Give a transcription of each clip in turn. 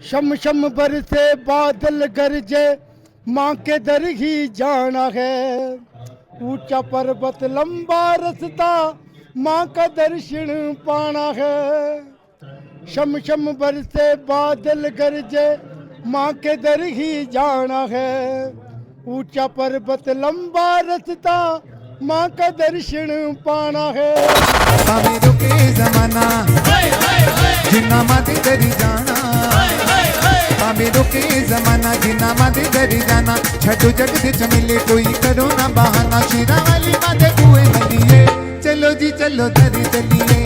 शम शम बरसे बादल गरजे, माँ के दर ही जाना है। ऊंचा पर्वत लंबा रास्ता, माँ का दर्शन पाना है। शम शम बरसे बादल गरजे, माँ के दर ही जाना है। ऊंचा पर्वत लंबा रास्ता, माँ का दर्शन पाना है। भाਵੇਂ रुके जमाना जिन्ना माते करी जाना, भाਵੇਂ रुके जमाना जिन्ना माते करी जाना। छठो जग दे च मिले कोई करो ना बहाना, शिरा वाली माते कुएं मलिए। चलो जी चलो दरी चलिए,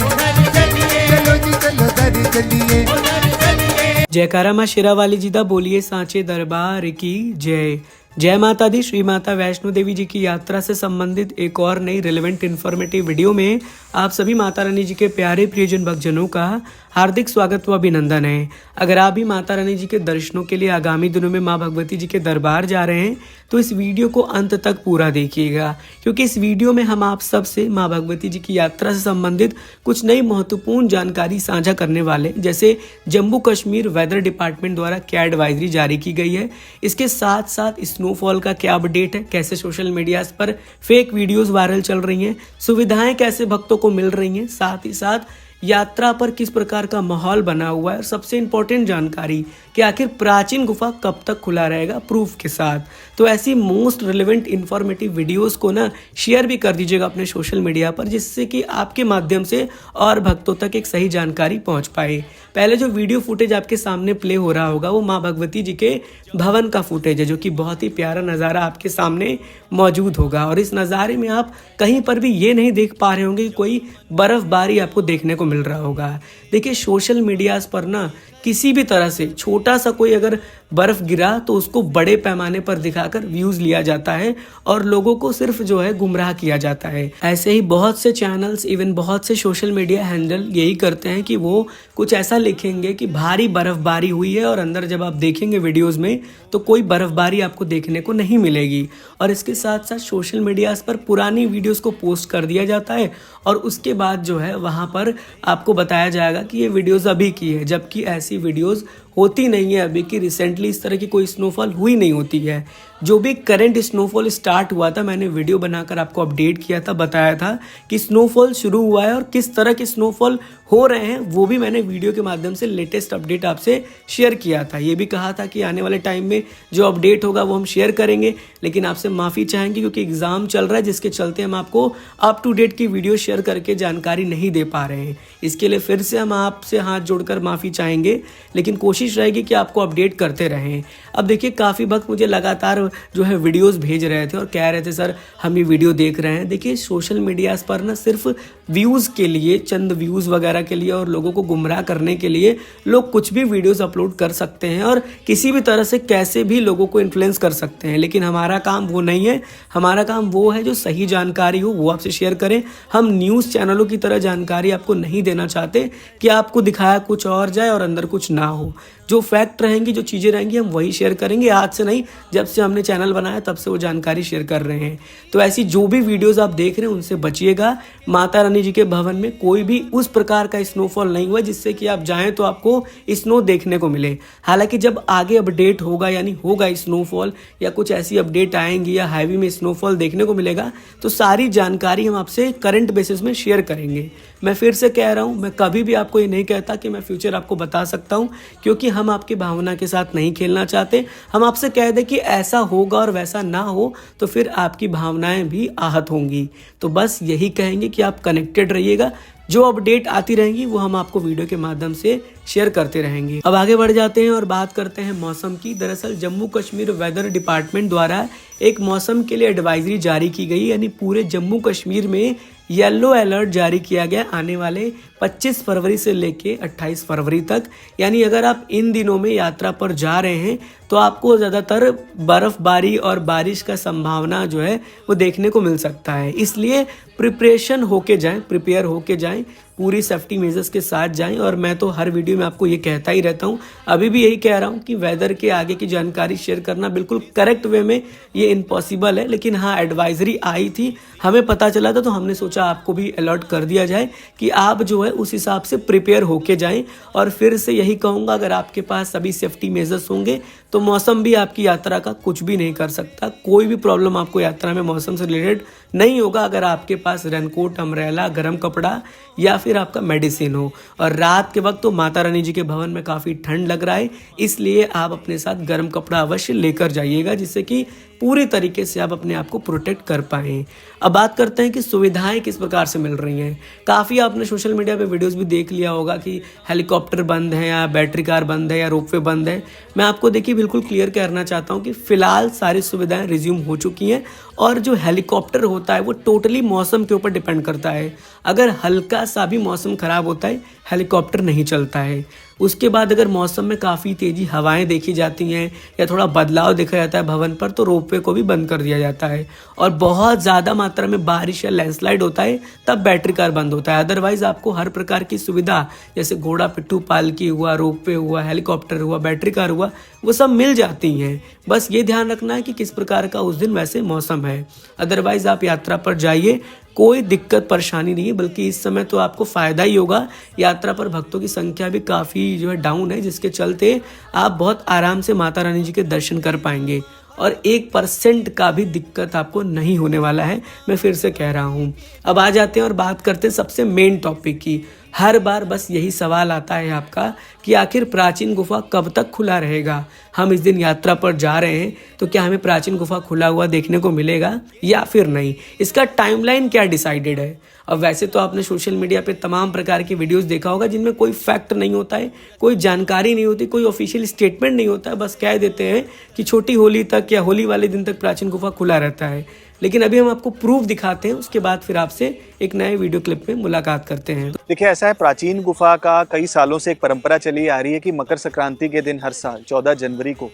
चलो जी चलो दरी चलिए। जयकारा माँ शेरावाली जी दा बोलिए सांचे दरबार की जय। जय माता दी। श्री माता वैष्णो देवी जी की यात्रा से संबंधित एक और नई रिलेवेंट इन्फॉर्मेटिव वीडियो में आप सभी माता रानी जी के प्यारे प्रियजन भक्तजनों का हार्दिक स्वागत व अभिनंदन है। अगर आप भी माता रानी जी के दर्शनों के लिए आगामी दिनों में माँ भगवती जी के दरबार जा रहे हैं तो इस वीडियो को अंत तक पूरा देखिएगा, क्योंकि इस वीडियो में हम आप सबसे माँ भगवती जी की यात्रा से संबंधित कुछ नई महत्वपूर्ण जानकारी साझा करने वाले, जैसे जम्मू कश्मीर वेदर डिपार्टमेंट द्वारा क्या एडवाइजरी जारी की गई है, इसके साथ साथ स्नोफॉल का क्या अपडेट है, कैसे सोशल मीडिया पर फेक वीडियोस वायरल चल रही हैं, सुविधाएं कैसे भक्तों को मिल रही हैं, साथ ही साथ यात्रा पर किस प्रकार का माहौल बना हुआ है और सबसे इंपॉर्टेंट जानकारी कि आखिर प्राचीन गुफा कब तक खुला रहेगा प्रूफ के साथ। तो ऐसी मोस्ट रिलेवेंट इन्फॉर्मेटिव वीडियोस को ना शेयर भी कर दीजिएगा अपने सोशल मीडिया पर, जिससे कि आपके माध्यम से और भक्तों तक एक सही जानकारी पहुंच पाए। पहले जो वीडियो फुटेज आपके सामने प्ले हो रहा होगा वो माँ भगवती जी के भवन का फुटेज है, जो कि बहुत ही प्यारा नज़ारा आपके सामने मौजूद होगा। और इस नज़ारे में आप कहीं पर भी ये नहीं देख पा रहे होंगे कि कोई बर्फबारी आपको देखने को मिल रहा होगा। देखिए सोशल मीडियाज पर ना किसी भी तरह से छोटा सा कोई अगर बर्फ गिरा तो उसको बड़े पैमाने पर दिखाकर व्यूज लिया जाता है और लोगों को सिर्फ जो है गुमराह किया जाता है। ऐसे ही बहुत से चैनल्स, इवन बहुत से सोशल मीडिया हैंडल यही करते हैं कि वो कुछ ऐसा लिखेंगे कि भारी बर्फबारी हुई है और अंदर जब आप देखेंगे वीडियोस में तो कोई बर्फबारी आपको देखने को नहीं मिलेगी। और इसके साथ साथ सोशल मीडियाज पर पुरानी वीडियोस को पोस्ट कर दिया जाता है और उसके बाद जो है वहाँ पर आपको बताया जाएगा कि ये वीडियोस अभी की है, जबकि ऐसी वीडियोस होती नहीं है अभी की। रिसेंटली इस तरह की कोई स्नोफॉल हुई नहीं होती है। जो भी करंट स्नोफॉल स्टार्ट हुआ था मैंने वीडियो बनाकर आपको अपडेट किया था, बताया था कि स्नोफॉल शुरू हुआ है और किस तरह के स्नोफॉल हो रहे हैं वो भी मैंने वीडियो के माध्यम से लेटेस्ट अपडेट आपसे शेयर किया था। ये भी कहा था कि आने वाले टाइम में जो अपडेट होगा वो हम शेयर करेंगे, लेकिन आपसे माफ़ी चाहेंगे क्योंकि एग्ज़ाम चल रहा है जिसके चलते हम आपको अप टू डेट की वीडियो शेयर करके जानकारी नहीं दे पा रहे हैं। इसके लिए फिर से हम आपसे हाथ जोड़कर माफ़ी चाहेंगे, लेकिन कोशिश रहेगी कि आपको अपडेट करते रहें। अब देखिए काफ़ी भक्त मुझे लगातार जो है वीडियोस भेज रहे थे और कह रहे थे सर हम ये वीडियो देख रहे हैं। देखिए सोशल मीडियाज पर ना सिर्फ व्यूज़ के लिए, चंद व्यूज़ वगैरह के लिए और लोगों को गुमराह करने के लिए लोग कुछ भी वीडियोस अपलोड कर सकते हैं और किसी भी तरह से कैसे भी लोगों को इन्फ्लुएंस कर सकते हैं, लेकिन हमारा काम वो नहीं है। हमारा काम वो है जो सही जानकारी हो वो आपसे शेयर करें। हम न्यूज़ चैनलों की तरह जानकारी आपको नहीं देना चाहते कि आपको दिखाया कुछ और जाए और अंदर कुछ ना हो। जो फैक्ट रहेंगी, जो चीज़ें रहेंगी हम वही शेयर करेंगे। आज से नहीं, जब से हमने चैनल बनाया तब से वो जानकारी शेयर कर रहे हैं। तो ऐसी जो भी वीडियोस आप देख रहे हैं उनसे बचिएगा। माता रानी जी के भवन में कोई भी उस प्रकार का स्नोफॉल नहीं हुआ जिससे कि आप जाएं तो आपको स्नो देखने को मिले। हालांकि जब आगे अपडेट होगा यानी होगा स्नोफॉल या कुछ ऐसी अपडेट आएंगी या हाईवे में स्नोफॉल देखने को मिलेगा तो सारी जानकारी हम आपसे करंट बेसिस में शेयर करेंगे। मैं फिर से कह रहा हूँ, मैं कभी भी आपको ये नहीं कहता कि मैं फ्यूचर आपको बता सकता हूँ, क्योंकि हम आपकी भावना के साथ नहीं खेलना चाहते। हम आपसे कह दें कि ऐसा होगा और वैसा ना हो तो फिर आपकी भावनाएं भी आहत होंगी। तो बस यही कहेंगे कि आप कनेक्टेड रहिएगा। जो अपडेट आती रहेंगी वो हम आपको वीडियो के माध्यम से शेयर करते रहेंगे। अब आगे बढ़ जाते हैं और बात करते हैं मौसम की। दरअसल जम्मू कश्मीर वेदर डिपार्टमेंट द्वारा एक मौसम के लिए एडवाइजरी जारी की गई, यानी पूरे जम्मू कश्मीर में येलो अलर्ट जारी किया गया आने वाले 25 फरवरी से लेके 28 फरवरी तक। यानी अगर आप इन दिनों में यात्रा पर जा रहे हैं तो आपको ज़्यादातर बर्फबारी और बारिश का संभावना जो है वो देखने को मिल सकता है। इसलिए प्रिपरेशन होके जाएं, प्रिपेयर होके जाएं, पूरी सेफ्टी मेजर्स के साथ जाएं। और मैं तो हर वीडियो में आपको ये कहता ही रहता हूँ, अभी भी यही कह रहा हूँ कि वेदर के आगे की जानकारी शेयर करना बिल्कुल करेक्ट वे में ये इम्पॉसिबल है। लेकिन हाँ, एडवाइजरी आई थी, हमें पता चला था तो हमने सोचा आपको भी अलर्ट कर दिया जाए कि आप जो है उस हिसाब से प्रिपेयर होके जाएं। और फिर से यही कहूँगा, अगर आपके पास सभी सेफ्टी मेजर्स होंगे तो मौसम भी आपकी यात्रा का कुछ भी नहीं कर सकता। कोई भी प्रॉब्लम आपको यात्रा में मौसम से रिलेटेड नहीं होगा अगर आपके पास रेनकोट, अम्ब्रेला, गर्म कपड़ा या फिर आपका मेडिसिन हो। और रात के वक्त तो माता रानी जी के भवन में काफ़ी ठंड लग रहा है, इसलिए आप अपने साथ गर्म कपड़ा अवश्य लेकर जाइएगा, जिससे कि पूरी तरीके से आप अपने आप को प्रोटेक्ट कर पाएँ। अब बात करते हैं कि सुविधाएं किस प्रकार से मिल रही हैं। काफ़ी आपने सोशल मीडिया पे वीडियोस भी देख लिया होगा कि हेलीकॉप्टर बंद है या बैटरी कार बंद है या रोपवे बंद है। मैं आपको देखिए बिल्कुल क्लियर करना चाहता हूँ कि फ़िलहाल सारी सुविधाएं रिज्यूम हो चुकी हैं। और जो हेलीकॉप्टर होता है वो टोटली मौसम के ऊपर डिपेंड करता है। अगर हल्का सा भी मौसम ख़राब होता है हेलीकॉप्टर नहीं चलता है। उसके बाद अगर मौसम में काफ़ी तेज़ी हवाएं देखी जाती हैं या थोड़ा बदलाव देखा जाता है भवन पर, तो रोपवे को भी बंद कर दिया जाता है। और बहुत ज़्यादा मात्रा में बारिश या लैंडस्लाइड होता है तब बैटरी कार बंद होता है। अदरवाइज़ आपको हर प्रकार की सुविधा, जैसे घोड़ा पिट्ठू पालकी हुआ, रोपवे हुआ, हेलीकॉप्टर हुआ, बैटरी कार हुआ, वो सब मिल जाती हैं। बस ये ध्यान रखना है कि किस प्रकार का उस दिन वैसे मौसम है। अदरवाइज़ आप यात्रा पर जाइए, कोई दिक्कत परेशानी नहीं है, बल्कि इस समय तो आपको फ़ायदा ही होगा। यात्रा पर भक्तों की संख्या भी काफ़ी जो है डाउन है, जिसके चलते आप बहुत आराम से माता रानी जी के दर्शन कर पाएंगे और 1% का भी दिक्कत आपको नहीं होने वाला है, मैं फिर से कह रहा हूँ। अब आ जाते हैं और बात करते हैं सबसे मेन टॉपिक की। हर बार बस यही सवाल आता है आपका कि आखिर प्राचीन गुफा कब तक खुला रहेगा। हम इस दिन यात्रा पर जा रहे हैं तो क्या हमें प्राचीन गुफा खुला हुआ देखने को मिलेगा या फिर नहीं, इसका टाइमलाइन क्या डिसाइडेड है। अब वैसे तो आपने सोशल मीडिया पे तमाम प्रकार की वीडियोस देखा होगा जिनमें कोई फैक्ट नहीं होता है, कोई जानकारी नहीं होती, कोई ऑफिशियल स्टेटमेंट नहीं होता है। बस कह देते हैं कि छोटी होली तक या होली वाले दिन तक प्राचीन गुफा खुला रहता है। लेकिन अभी हम आपको प्रूफ दिखाते हैं, उसके बाद फिर आपसे एक नए वीडियो क्लिप में मुलाकात करते हैं। देखिए, ऐसा है, प्राचीन गुफा का कई सालों से एक परंपरा चली आ रही है कि मकर संक्रांति के दिन हर साल 14 जनवरी को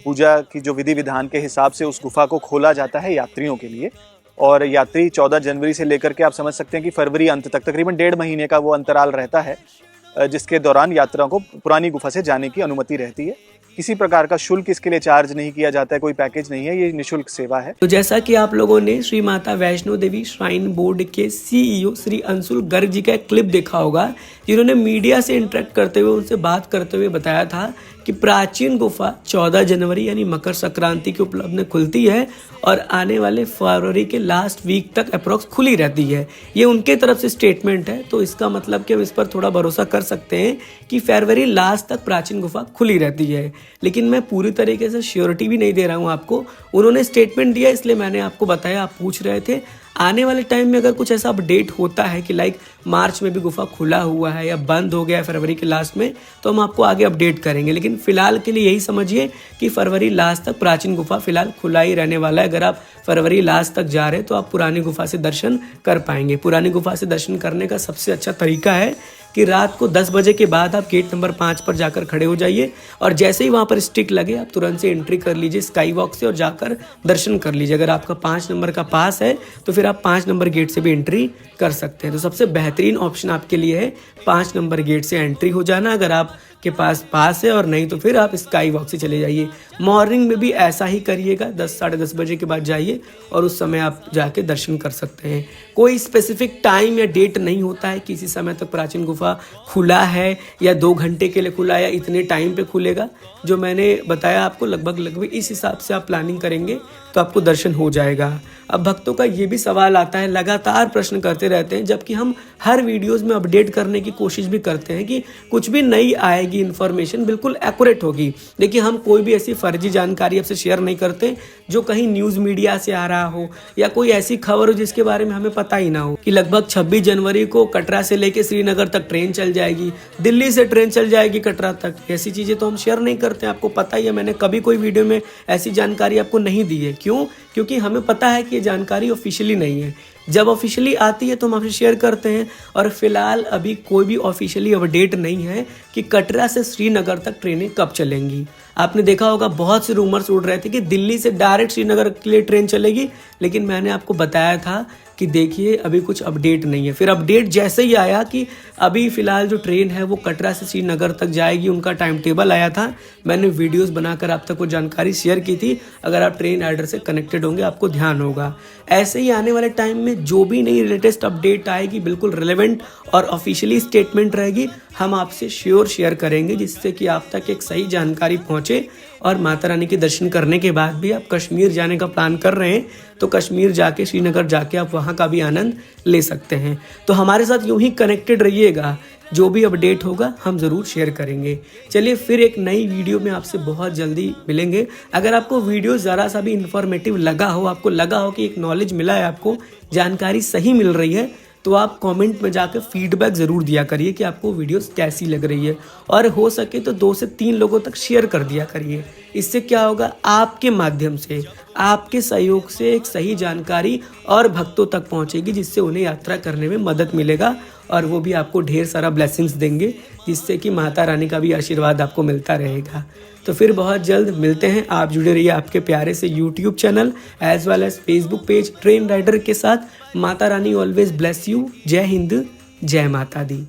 पूजा की जो विधि विधान के हिसाब से उस गुफा को खोला जाता है यात्रियों के लिए। और यात्री 14 जनवरी से लेकर के आप समझ सकते हैं कि फरवरी अंत तक तकरीबन 1.5 महीने का वो अंतराल रहता है, जिसके दौरान यात्रियों को पुरानी गुफा से जाने की अनुमति रहती है। किसी प्रकार का शुल्क इसके लिए चार्ज नहीं किया जाता है, कोई पैकेज नहीं है, ये निःशुल्क सेवा है। तो जैसा कि आप लोगों ने श्री माता वैष्णो देवी श्राइन बोर्ड के CEO श्री अंशुल गर्ग जी का एक क्लिप देखा होगा, जिन्होंने मीडिया से इंटरेक्ट करते हुए, उनसे बात करते हुए बताया था कि प्राचीन गुफा 14 जनवरी यानी मकर संक्रांति के उपलक्ष्य में खुलती है और आने वाले फरवरी के लास्ट वीक तक अप्रोक्स खुली रहती है। ये उनके तरफ से स्टेटमेंट है, तो इसका मतलब कि हम इस पर थोड़ा भरोसा कर सकते हैं कि फरवरी लास्ट तक प्राचीन गुफा खुली रहती है। लेकिन मैं पूरी तरीके से श्योरिटी भी नहीं दे रहा हूँ आपको, उन्होंने स्टेटमेंट दिया इसलिए मैंने आपको बताया। आप पूछ रहे थे, आने वाले टाइम में अगर कुछ ऐसा अपडेट होता है कि लाइक मार्च में भी गुफा खुला हुआ है या बंद हो गया है फरवरी के लास्ट में, तो हम आपको आगे अपडेट करेंगे। लेकिन फिलहाल के लिए यही समझिए कि फरवरी लास्ट तक प्राचीन गुफा फिलहाल खुला ही रहने वाला है। अगर आप फरवरी लास्ट तक जा रहे हैं तो आप पुरानी गुफा से दर्शन कर पाएंगे। पुरानी गुफा से दर्शन करने का सबसे अच्छा तरीका है कि रात को 10 बजे के बाद आप गेट नंबर 5 पर जाकर खड़े हो जाइए और जैसे ही वहाँ पर स्टिक लगे आप तुरंत से एंट्री कर लीजिए स्काई वॉक से और जाकर दर्शन कर लीजिए। अगर आपका 5 नंबर का पास है तो फिर आप 5 नंबर गेट से भी एंट्री कर सकते हैं। तो सबसे बेहतरीन ऑप्शन आपके लिए है 5 नंबर गेट से एंट्री हो जाना, अगर आप के पास है, और नहीं तो फिर आप स्काई वॉक से चले जाइए। मॉर्निंग में भी ऐसा ही करिएगा, 10 साढ़े 10 बजे के बाद जाइए और उस समय आप जाके दर्शन कर सकते हैं। कोई स्पेसिफिक टाइम या डेट नहीं होता है कि इसी समय तक प्राचीन गुफा खुला है या 2 घंटे के लिए खुला है या इतने टाइम पे खुलेगा। जो मैंने बताया आपको लगभग इस हिसाब से आप प्लानिंग करेंगे तो आपको दर्शन हो जाएगा। अब भक्तों का ये भी सवाल आता है, लगातार प्रश्न करते रहते हैं, जबकि हम हर वीडियोस में अपडेट करने की कोशिश भी करते हैं कि कुछ भी नई आएगी इन्फॉर्मेशन बिल्कुल एक्यूरेट होगी। देखिए, हम कोई भी ऐसी फर्जी जानकारी आपसे शेयर नहीं करते जो कहीं न्यूज़ मीडिया से आ रहा हो या कोई ऐसी खबर हो जिसके बारे में हमें पता ही ना हो कि लगभग 26 जनवरी को कटरा से लेके श्रीनगर तक ट्रेन चल जाएगी, दिल्ली से ट्रेन चल जाएगी कटरा तक। ऐसी चीज़ें तो हम शेयर नहीं करते, आपको पता ही है। मैंने कभी कोई वीडियो में ऐसी जानकारी आपको नहीं दी है। क्यों? क्योंकि हमें पता है कि ये जानकारी ऑफिशियली नहीं है। जब ऑफिशियली आती है तो हम आपसे शेयर करते हैं, और फिलहाल अभी कोई भी ऑफिशियली अपडेट नहीं है कि कटरा से श्रीनगर तक ट्रेनें कब चलेंगी। आपने देखा होगा बहुत से रूमर्स उड़ रहे थे कि दिल्ली से डायरेक्ट श्रीनगर के लिए ट्रेन चलेगी, लेकिन मैंने आपको बताया था कि देखिए अभी कुछ अपडेट नहीं है। फिर अपडेट जैसे ही आया कि अभी फ़िलहाल जो ट्रेन है वो कटरा से श्रीनगर तक जाएगी, उनका टाइम टेबल आया था, मैंने वीडियोस बनाकर आप तक वो जानकारी शेयर की थी। अगर आप ट्रेन राइडर से कनेक्टेड होंगे आपको ध्यान होगा। ऐसे ही आने वाले टाइम में जो भी नई लेटेस्ट अपडेट आएगी बिल्कुल रिलेवेंट और ऑफिशियली स्टेटमेंट रहेगी, हम आपसे श्योर शेयर करेंगे, जिससे कि आप तक एक सही जानकारी पहुँचे। और माता रानी के दर्शन करने के बाद भी आप कश्मीर जाने का प्लान कर रहे हैं तो कश्मीर जाके, श्रीनगर जाके आप वहाँ का भी आनंद ले सकते हैं। तो हमारे साथ यूं ही कनेक्टेड रहिएगा, जो भी अपडेट होगा हम ज़रूर शेयर करेंगे। चलिए फिर एक नई वीडियो में आपसे बहुत जल्दी मिलेंगे। अगर आपको वीडियो ज़रा सा भी इंफॉर्मेटिव लगा हो, आपको लगा हो कि एक नॉलेज मिला है, आपको जानकारी सही मिल रही है, तो आप कमेंट में जाकर फीडबैक ज़रूर दिया करिए कि आपको वीडियोस कैसी लग रही है। और हो सके तो 2 से 3 लोगों तक शेयर कर दिया करिए। इससे क्या होगा, आपके माध्यम से, आपके सहयोग से एक सही जानकारी और भक्तों तक पहुंचेगी, जिससे उन्हें यात्रा करने में मदद मिलेगा और वो भी आपको ढेर सारा ब्लेसिंग्स देंगे, जिससे कि माता रानी का भी आशीर्वाद आपको मिलता रहेगा। तो फिर बहुत जल्द मिलते हैं। आप जुड़े रहिए आपके प्यारे से YouTube channel as well as Facebook page Train Rider के साथ। Mata Rani always bless you. जय हिंद, जय माता दी।